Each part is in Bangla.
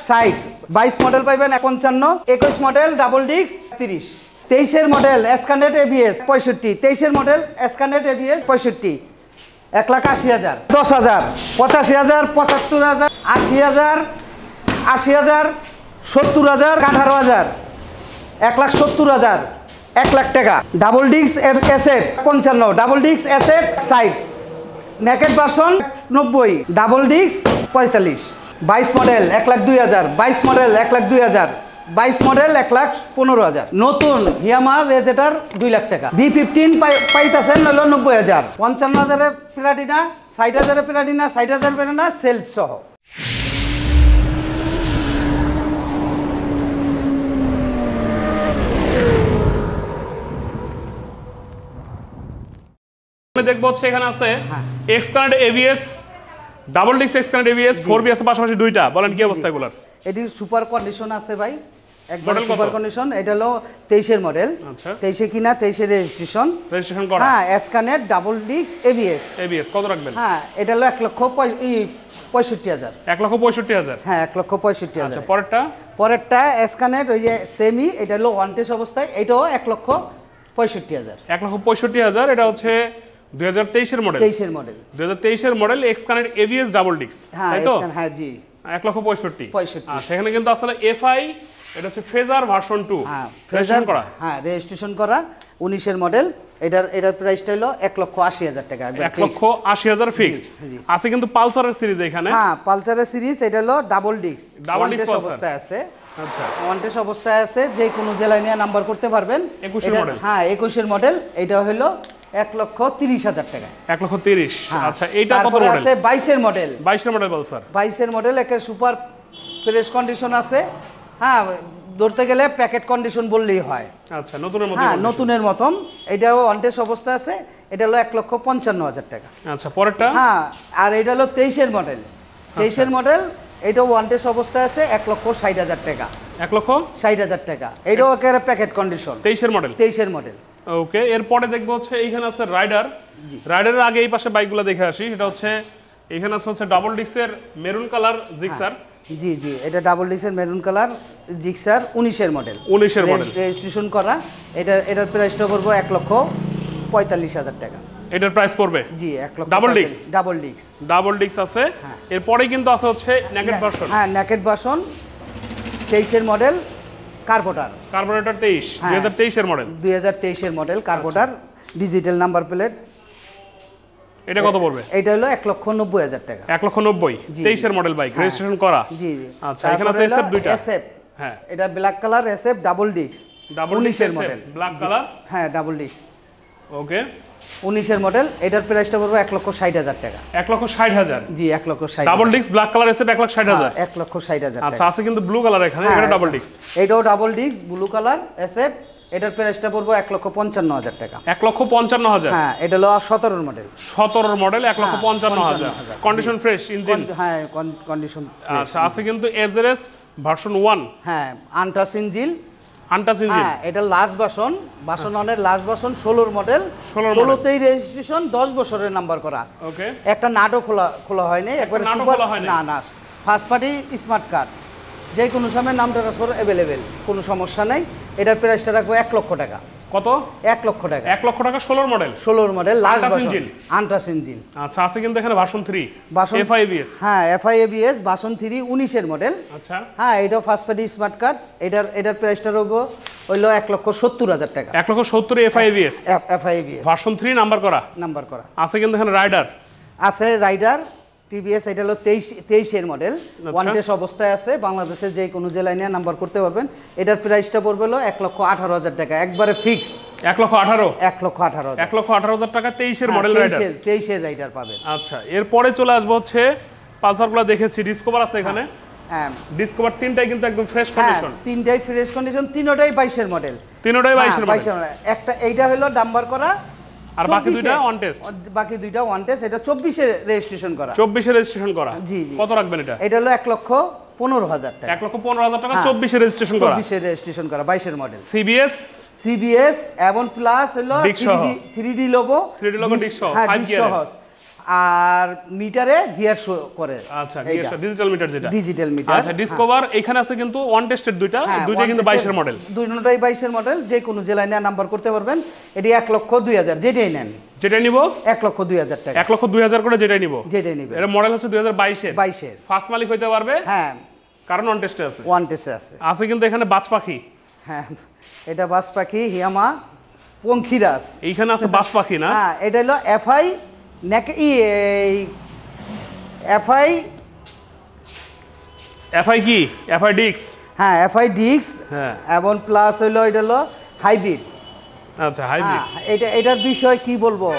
60, 22 মডেল পাইবেন 55, 21 মডেল ডাবল ডিস্ক 30, 23 মডেল এসকানেট এবিএস 65, 23 মডেল এসকানেট এবিএস 65, 1,80,000, 10,000, 85,000, 75,000, 80,000, 80,000, 70,000, 18,000, 1,70,000, 1 লাখ টাকা। Double disc SF 55, double disc SF 60, naked version 90, double disc 45, 22 model 1,02,000, 22 model 1,02,000, 22 model 1,15,000, নতুন ইয়ামাহা রেজেটার 2 লাখ টাকা। B15 পাইতেছেন হলো 90,000, 55,000 প্লাটিনা, 60,000 প্লাটিনা, 60,000 প্লাটিনা সেলফ সহ। দেখবো হচ্ছে এখানে আছে এক্সকানেট ABS, double disc এক্সকানেট ABS, 4B আছে পাশাপাশি দুইটা, বলেন কি অবস্থা এগুলোর? এটি সুপার কন্ডিশন আছে ভাই, একদম সুপার কন্ডিশন। এটা হলো 23 মডেল, আচ্ছা 23 কিনা 23 রেজিস্ট্রেশন করা। হ্যাঁ, এসকানেট ডাবল ডিস্ক এবিএস কত রাখবেন? হ্যাঁ, এটা হলো 1,65,000, 1,65,000। হ্যাঁ 1,65,000। আচ্ছা পরেরটা এসকানেট ওই যে সেমি, এটা হলো ওয়ান টেস্ট অবস্থায়, এটাও 1,65,000, 1,65,000। এটা হচ্ছে 2023 এর মডেল, 2023 এর মডেল এক্সকানেট এবিএস ডাবল ডিস্ক, তাই তো? হ্যাঁ জি, 1,65,000। সেখানে কিন্তু আসলে এফআই, এটা হচ্ছে ফেজার ভার্সন 2, হ্যাঁ রেজিস্ট্রেশন করা, হ্যাঁ রেজিস্ট্রেশন করা, 19 মডেল। এটার প্রাইসটা হলো 1,80,000 টাকা, 1,80,000 ফিক্সড আছে। কিন্তু পালসারের সিরিজ এখানে, হ্যাঁ পালসারের সিরিজ, এটা হলো ডাবল ডিস্ক অবস্থায় আছে। আচ্ছা ওয়ান টেস্ট অবস্থায় আছে, যে কোনো জেলায় নিয়ে নাম্বার করতে পারবেন। 21 মডেল, হ্যাঁ 21 মডেল, এটা হলো 1,30,000 টাকা, 1,30,000। আচ্ছা এইটা কত মডেল? আছে 22 মডেল, 22 মডেল পালসার, 22 মডেল, একের সুপার ফ্রেশ কন্ডিশন আছে। হ্যাঁ ধরতে গেলে প্যাকেট কন্ডিশন বললেই হয়। আচ্ছা নতুনের মতো, হ্যাঁ নতুনের মতন, এটাও ওয়ান টেস্ট অবস্থা আছে। এটা হলো 1,55,000 টাকা। আচ্ছা পরেরটা, হ্যাঁ আর এটা হলো 23 মডেল, 23 মডেল, এটাও ওয়ান টেস্ট অবস্থায় আছে, 1,60,000 টাকা, 1,60,000 টাকা। এটাও একেবারে প্যাকেট কন্ডিশন, 23 মডেল। ওকে, এরপরে দেখবো হচ্ছে এইখানে আছে রাইডার। রাইডারের আগে এই পাশে বাইকগুলো দেখে আসি। এটা হচ্ছে এখানে আছে হচ্ছে ডাবল ডিস্কের মেরুন কালার জিক্সার। জি জি, এটা ডাবল ডিস্কের maroon colour Gixxer, 19 model, registration করা। এটার প্রাইসটা করবো 1,45,000 টাকা। এটার প্রাইস পড়বে জি 1 লক্ষ। ডাবল ডিস্ক আছে। এরপরেই কিন্তু আছে হচ্ছে নেকেট ভার্সন। হ্যাঁ নেকেট ভার্সন, 23 মডেল, কার্বোরেটর 23, 2023 এর model, 2023 model carburettor, digital number plate. এটা কত পড়বে? এটা হলো 1,90,000 টাকা, 1,90,000, 23 এর মডেল বাইক, রেজিস্ট্রেশন করা। জি জি। আচ্ছা এখানে আছে এসএফ দুইটা, এসএফ, হ্যাঁ এটা black colour SF double disc, 19 model, black colour, হ্যাঁ ডাবল ডিস্ক। ওকে 19 মডেল, এটার প্রাইসটা পড়বে 1,60,000 টাকা, 1,60,000। জি 1,60,000। Double disc black colour SF 1,60,000, 1,60,000। আচ্ছা আছে কিন্তু ব্লু কালার এখানে, এটা ডাবল ডিস্ক, এটাও double disc blue colour SF. এটার প্রাইসটা পড়বে 1,55,000 টাকা, 1,55,000। হ্যাঁ এটা হলো 17 মডেল, 1,55,000। কন্ডিশন ফ্রেশ ইঞ্জিন, হ্যাঁ কন্ডিশন। আচ্ছা আছে কিন্তু এফজেডএস ভার্সন 1, হ্যাঁ আনটাচ ইঞ্জিন, হ্যাঁ এটা লাস্ট ভার্সন অনের লাস্ট ভার্সন, 16 মডেল, 16তেই রেজিস্ট্রেশন, 10 বছরের নাম্বার করা। ওকে, একটা নাটও খোলা হয়নি, একবারে সুপার, না ফার্স্ট পার্টি স্মার্ট কার্ড, যে কোনো সময় নাম ট্রান্সফার অ্যাভেলেবেল, কোনো সমস্যা নেই। এটার প্রাইসটা রাখবো 1 লক্ষ টাকা। কত? 1 লক্ষ টাকা, 1 লক্ষ টাকা। 16 model, last version, untouch engine. আচ্ছা আছে কিন্তু এখানে ভার্সন 3, FIABS, হ্যাঁ FIABS ভার্সন 3, 19 মডেল। আচ্ছা হ্যাঁ এটাও ফার্স্ট পার্টি স্মার্ট কার্ড। এটার প্রাইসটা রাখবো হইলো 1,70,000 টাকা, 1,70,000 FIABS ভার্সন 3 নাম্বার করা। আছে কিন্তু এখানে রাইডার আছে, রাইডার টিভিএস, এটা হলো 23 মডেল, ওয়ান টেস্ট অবস্থায় আছে, বাংলাদেশের যে কোনো জেলায় নিয়ে নাম্বার করতে পারবেন। এটার প্রাইসটা পড়বে হলো 1,18,000 টাকা, একবারে ফিক্স 1,18,000 টাকা। 23 এর মডেল রাইডার, 23 রাইডার পাবেন। আচ্ছা এরপরে চলে আসবো হচ্ছে পালসারগুলো দেখেছি, ডিসকভার আছে এখানে। হ্যাঁ ডিসকভার তিনটাই কিন্তু একদম ফ্রেশ কন্ডিশন, তিনটাই ফ্রেশ কন্ডিশন, তিনটাই 22 মডেল, একটা এইটা হলো নাম্বার করা, আর বাকি দুইটা ওয়ান টেস্ট। এটা 24 রেজিস্ট্রেশন করা। জি জি। কত রাখবেন এটা? এটা হলো 1,15,000 টাকা, 1,15,000 টাকা, 24 রেজিস্ট্রেশন করা, 22 মডেল। CBS এবং প্লাস হলো 3D লোগো, 5 গিয়ার, আর মিটারে গিয়ার শো করে। আচ্ছা ডিজিটাল মিটার যেটা ডিজিটাল মিটার। আচ্ছা ডিসকভার এখানে আছে কিন্তু ওয়ান টেস্টেড দুইটা কিন্তু 22 এর মডেল, দুইটাই 22 এর মডেল, যে কোনো জেলায় নিয়ে নাম্বার করতে পারবেন। এটি 1,02,000 যেটাই নেন, যেটাই নিব 1,02,000 টাকা, 1,02,000 করে যেটাই নিব, যেটাই নিবেন। এর মডেল হচ্ছে 2022 এর, 22 এর ফার্স্ট মালিক হইতে পারবে, হ্যাঁ কারণ ওয়ান টেস্টে আছে, ওয়ান টেস্টে আছে। আছে কিন্তু এখানে বাজ পাখি, হ্যাঁ এটা বাজ পাখি হিয়ামা পঙ্খিরাজ, এইখানে আছে বাজ পাখি না? হ্যাঁ এটা হলো এফআই এফআই কি এফআই ডিক্স, হ্যাঁ এফআই ডিক্স, হ্যাঁ এবং প্লাস হইলো এটা হলো হাইব্রিড। আচ্ছা হাইব্রিড, এটার বিষয় কি বলবো,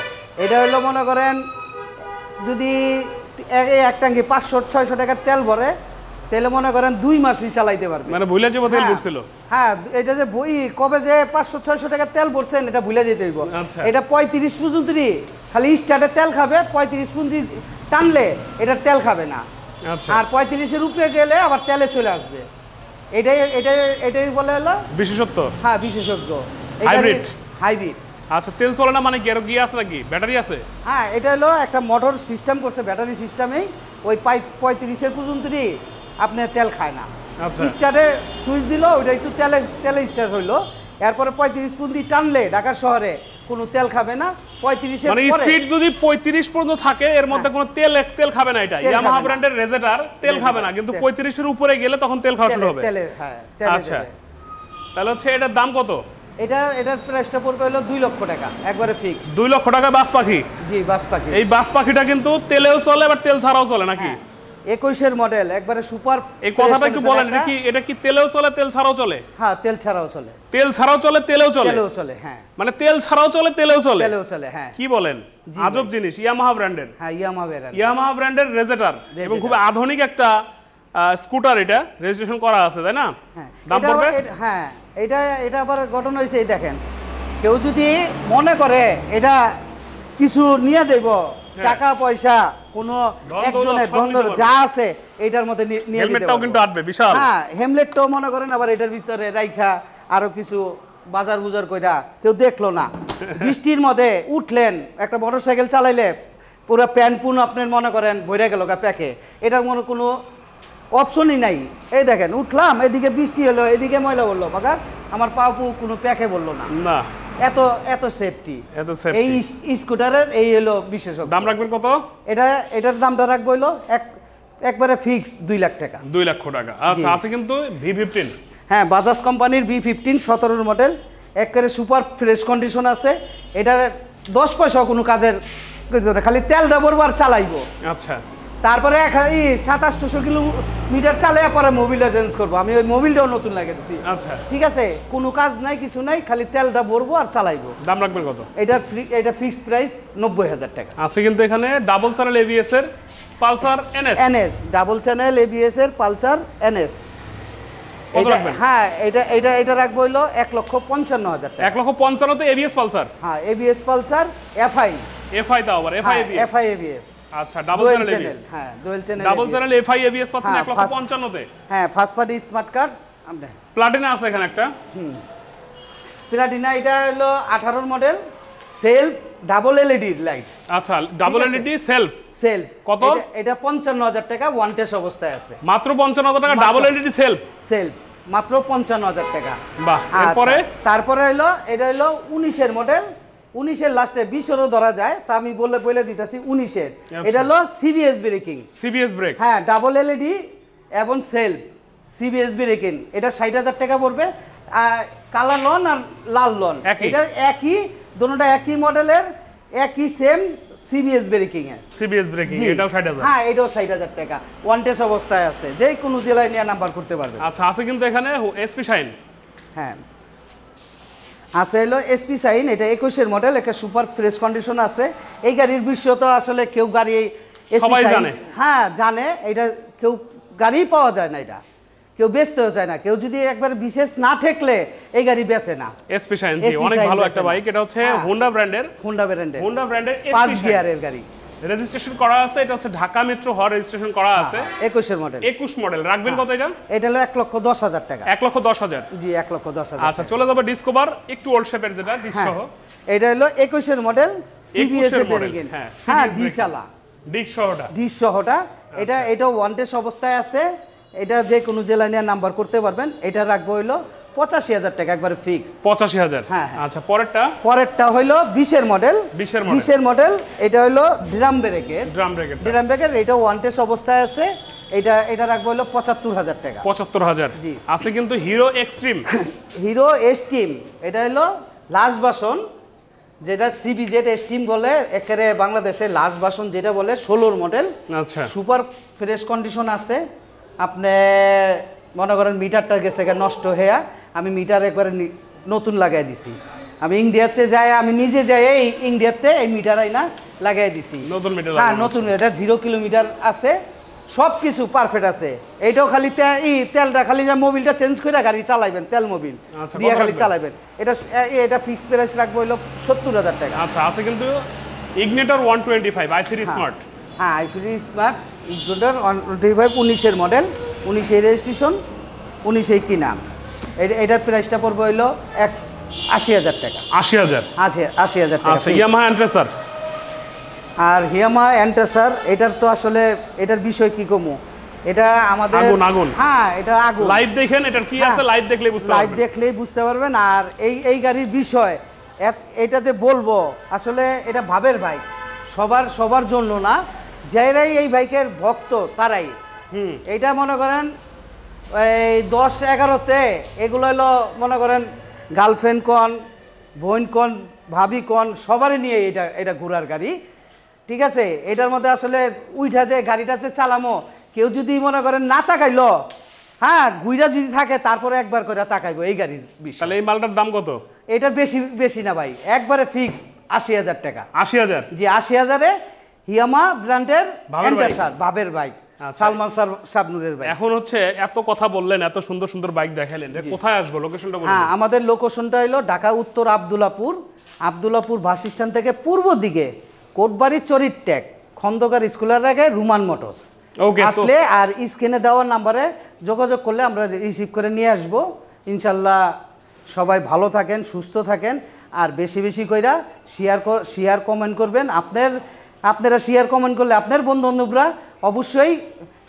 এটা হলো মনে করেন যদি এক ট্যাঙ্কি 500-600 টাকার তেল ভরে, তাহলে মনে করেন 2 মাসই চালাইতে পারবে। মানে ভুলে যাবো তেল ভরছিল, হ্যাঁ এটা যে বই কবে যে 500-600 টাকার তেল ভরছেন এটা ভুলে যেতে হইব। আচ্ছা। এটা 35 পর্যন্তই খালি স্টার্টে তেল খাবে, 35 পর্যন্ত টানলে এটার তেল খাবে না। আচ্ছা আর 35-এর উপরে গেলে আবার তেলে চলে আসবে। এটাই বলে হলো বিশেষত্ব। হ্যাঁ বিশেষজ্ঞ হাইব্রিড। হাইব্রিড। আচ্ছা তেল চলে না মানে কি আর কি আছে নাকি ব্যাটারি আছে? হ্যাঁ এটা হলো একটা মোটর সিস্টেম করছে, ব্যাটারি সিস্টেমেই ওই 35-এর পর্যন্তই আপনার তেল খায় না। আচ্ছা স্টার্টে সুইচ দিল, ওইটা একটু তেলে স্টার্ট হইলো, এরপরে 35 পর্যন্ত টানলে ঢাকা শহরে কোনো তেল খাবে না। 35-এর মানে স্পিড যদি 35 পর্যন্ত থাকে এর মধ্যে কোনো তেল খাবে না। এটা ইয়ামাহা ব্র্যান্ডের রেজেটার তেল খাবে না, কিন্তু 35-এর উপরে গেলে তখন তেল খাওয়া শুরু হবে। হ্যাঁ আচ্ছা তাহলে হচ্ছে এটার দাম কত? এটার প্রাইসটা পড়বে হলো 2 লক্ষ টাকা, একবারে ফিক্স 2 লক্ষ টাকা বাজ পাখি। জি বাজ পাখি। এই বাজ পাখিটা কিন্তু তেলেও চলে আবার তেল ছাড়াও চলে নাকি? 21-এর মডেল, একবারে সুপার। এই কথাটা একটু বলেন, এটা কি তেলেও চলে তেল ছাড়াও চলে? হ্যাঁ তেল ছাড়াও চলে, তেল ছাড়াও চলে তেলেও চলে, তেলেও চলে, হ্যাঁ মানে তেল ছাড়াও চলে তেলেও চলে, তেলেও চলে, হ্যাঁ। কি বলেন, আজব জিনিস। ইয়ামাহা ব্র্যান্ডের, হ্যাঁ ইয়ামাহা ব্র্যান্ডের রেজেটার এবং খুব আধুনিক একটা স্কুটার, এটা রেজিস্ট্রেশন করা আছে তাই না? দাম পড়বে? হ্যাঁ এটা আবার ঘটনা হয়েছে, এই দেখেন কেউ যদি মনে করে এটা কিছু নিয়ে যাইব, টাকা পয়সা কোনো একজনের দ্বন্দ্ব যা আছে এটার মধ্যে নিয়ে যেতে হেলমেটটাও কিন্তু আটবে বিশাল। হ্যাঁ হেলমেটটাও মনে করেন আবার এটার ভিতরে রাইখা আরো কিছু বাজার বুজার কইরা কেউ দেখলো না, বৃষ্টির মধ্যে উঠলেন, একটা মোটরসাইকেল চালাইলে পুরো প্যান্ট পুন আপনার মনে করেন ভরে গেল প্যাকে, এটার মনে কোনো অপশনই নাই। এই দেখেন উঠলাম, এদিকে বৃষ্টি হলো, এদিকে ময়লা বললো, মাগার আমার পাপু কোনো প্যাকে বললো না। না এত সেফটি, এই স্কুটারের এই হলো বিশেষ। দাম রাখবেন কত? এটার দামটা রাখবো হলো একবারে ফিক্স 2 লাখ টাকা। 2 লক্ষ টাকা। আচ্ছা আছে কিন্তু V15, হ্যাঁ বাজাজ কোম্পানির V15 17 মডেল, একেবারে সুপার ফ্রেশ কন্ডিশন আছে। এটার 10 পয়সা কোনো কাজের খালি তেলটা ভরবো আর চালাইবো। আচ্ছা তারপরে 2700 কিলোমিটার চালিয়ে পরে মোবিলটা চেঞ্জ করবো, আমি ওই মোবিলটাও নতুন লাগিয়ে দিচ্ছি। আচ্ছা ঠিক আছে, কোনো কাজ নাই কিছু নাই, খালি তেলটা ভরবো আর চালাইবো। দাম রাখবেন কত? এটা ফিক্সড প্রাইস 90,000 টাকা। আছে কিন্তু এখানে ডাবল চ্যানেল এবিএস এর Pulsar NS, double channel ABS এর পালসার এনএস। হ্যাঁ এটা রাখবো হইলো 1,55,000 টাকা। 1,55,000 তো এবিএস পালসার? হ্যাঁ এবিএস পালসার এফআই তাও আবার এফআই এবিএস। আচ্ছা ডাবল চ্যানেল এবিএস, হ্যাঁ dual channel, double channel FI ABS পাচ্ছেন 1,55,000 তে। হ্যাঁ ফার্স্ট পার্টি স্মার্ট কার্ড আমরা প্লাটিনা আছে এখানে একটা। প্লাটিনা এটা হলো 18 model, self double LED light. আচ্ছা ডাবল এলইডি সেলফ কত? এটা 55,000 টাকা, ওয়ান টেস্ট অবস্থায় আছে। মাত্র 55,000 টাকা ডাবল এলইডি সেলফ মাত্র 55,000 টাকা। বাহ। তারপরে হলো এটা হলো 19-এর মডেল, 19-এর লাস্টে 20-এরও ধরা যায়, তা আমি বলে দিতেছি 19-এর। এটা হলো সিবিএস ব্রেকিং, সিবিএস ব্রেক, হ্যাঁ ডাবল এলইডি এবং সেলফ সিবিএস ব্রেকিং। এটা 60,000 টাকা পড়বে। কালার লন আর লাল লন এটা একই, দুটোটা একই মডেলের, একই সেম সিবিএস ব্রেকিং এর। সিবিএস ব্রেকিং এটাও 60,000? হ্যাঁ এটাও 60,000 টাকা, ওয়ান টেস্ট অবস্থায় আছে, যে কোনো জেলায় নিয়ে নাম্বার করতে পারবে। আচ্ছা আছে কিন্তু এখানে এসপি শাইন, হ্যাঁ আছে হলো এসপি শাইন, এটা 21-এর মডেল, একটা সুপার ফ্রেশ কন্ডিশন আছে। এই গাড়ির বিষয় তো আসলে কেউ গাড়ি সবাই জানে, হ্যাঁ জানে, এটা কেউ গাড়ি পাওয়া যায় না, এটা কেউ বেচতেও চায় না, কেউ যদি একবার বিশেষ না ঠেকলে এই গাড়ি বেচে না। এসপি শাইন জি অনেক ভালো একটা বাইক, এটা হচ্ছে হোন্ডা ব্র্যান্ডের 5 গিয়ারের গাড়ি, রেজিস্ট্রেশন করা আছে। এটা হচ্ছে ঢাকা মেট্রো হর রেজিস্ট্রেশন করা আছে, 21-এর মডেল। 21 মডেল রাখবেন কত? এটা হলো 1,10,000 টাকা। 1,10,000 জি 1,10,000। আচ্ছা চলে যাবে ডিসকভার, একটু ওল্ড শেপের যেটা ডিস সহ। এটা হলো 21-এর মডেল, সিবিএস এর ব্রেকিং, হ্যাঁ ডিসালা ডিস্ক সহটা। ডিস্ক সহটা এটা ওয়ান টেস্ট অবস্থায় আছে। এটা যে কোনো জেলা নিয়ে নাম্বার করতে পারবেন। এটা রাখবো হইলো 85,000 টাকা একবারে ফিক্স। 85,000। হ্যাঁ। আচ্ছা পরেরটা হইলো 20-এর মডেল। 20-এর মডেল এটা হইলো ড্রাম ব্রেকের। ড্রাম ব্রেকের এটা ওয়ান টেস্ট অবস্থায় আছে। এটা রাখবো হইলো 75,000 টাকা। 75,000। জি। আছে কিন্তু হিরো এক্সট্রিম। হিরো এক্সট্রিম এটা হইলো লাস্ট ভার্সন, যেটা সিবিজেড এক্সট্রিম বলে, একেবারে বাংলাদেশের লাস্ট ভার্সন যেটা বলে 16-র মডেল। আচ্ছা। সুপার ফ্রেশ কন্ডিশন আছে। আপনি মনে করেন মিটারটা গেছে নষ্ট হয়ে, আমি মিটার একবারে নতুন লাগাই দিছি। আমি ইন্ডিয়াতে যাই, আমি নিজে যাই এই ইন্ডিয়াতে এই মিটার আইনা লাগাই দিছি। নতুন মিটার? হ্যাঁ নতুন। এটা 0 কিলোমিটার আছে, সব কিছু পারফেক্ট আছে। এইটাও খালি তেলটা খালি যে মোবিলটা চেঞ্জ করে গাড়ি চালাইবেন, তেল মোবিল দিয়ে খালি চালাইবেন। এটা ফিক্সড প্রাইস রাখবো হইলো 70,000 টাকা। আচ্ছা। আছে কিন্তু ইগনিটর 125 i3 স্মার্ট। হ্যাঁ i3 স্মার্ট ইগনিটর 125 19-এর মডেল, 19-এর রেজিস্ট্রেশন, 19-এই কিনা। এটার প্রাইসটা পড়বে হইলো 80,000 টাকা। 80,000 টাকা। আচ্ছা। ইয়ামাহা এন্ট্রেসার। আর ইয়ামাহা এন্ট্রেসার এটার তো আসলে এটার বিষয় কি কমু, এটা আমাদের আগুন। হ্যাঁ এটা আগুন। লাইভ দেখেন এটার কি আছে, লাইভ দেখলেই বুঝতে পারবেন। লাইভ দেখলেই বুঝতে পারবেন। আর এই গাড়ির বিষয় এটা যে বলবো, আসলে এটা ভাবের বাইক, সবার জন্য না। যারাই এই বাইকের ভক্ত তারাই। এটা মনে করেন এই 10-11-তে এগুলো হলো মনে করেন গার্লফ্রেন্ড কন, বোন কন, ভাবি কন, সবারই নিয়ে এটা ঘোরার গাড়ি। ঠিক আছে। এটার মধ্যে আসলে উইঠা যে গাড়িটা যে চালামো, কেউ যদি মনে করেন না তাকাইলো, হ্যাঁ ঘুইরা যদি থাকে তারপরে একবার করে তাকাইবো এই গাড়ির বিষয়। তাহলে এই মালটার দাম কত? এটা বেশি না ভাই, একবারে ফিক্স 80,000 টাকা। 80,000? জি 80,000-এ ইয়ামাহা ব্র্যান্ডের এন্ট্রেসার ভাবের বাইক, সালমান শাবনুরের বাইক। এখন হচ্ছে এত কথা বললেন, এত সুন্দর সুন্দর বাইক দেখালেন, কোথায় আসবো, লোকেশনটা বলুন। হ্যাঁ আমাদের লোকেশনটা হলো ঢাকা উত্তর আব্দুল্লাপুর বাস স্ট্যান্ড থেকে পূর্ব দিকে কোটবাড়ি চরিট ট্যাগ খন্দকার স্কুলের আগে রুমান মোটরস আসলে, আর স্ক্রিনে দেওয়ার নাম্বারে যোগাযোগ করলে আমরা রিসিভ করে নিয়ে আসবো। ইনশাল্লাহ সবাই ভালো থাকেন, সুস্থ থাকেন। আর বেশি বেশি কইরা শেয়ার কমেন্ট করবেন। আপনারা শেয়ার কমেন্ট করলে আপনার বন্ধু বান্ধবরা অবশ্যই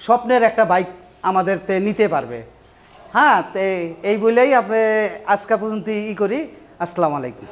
স্বপ্নের একটা বাইক আমাদের নিতে পারবে। হ্যাঁ এই বলেই আপনি আজকে পর্যন্ত করি। আসসালামু আলাইকুম।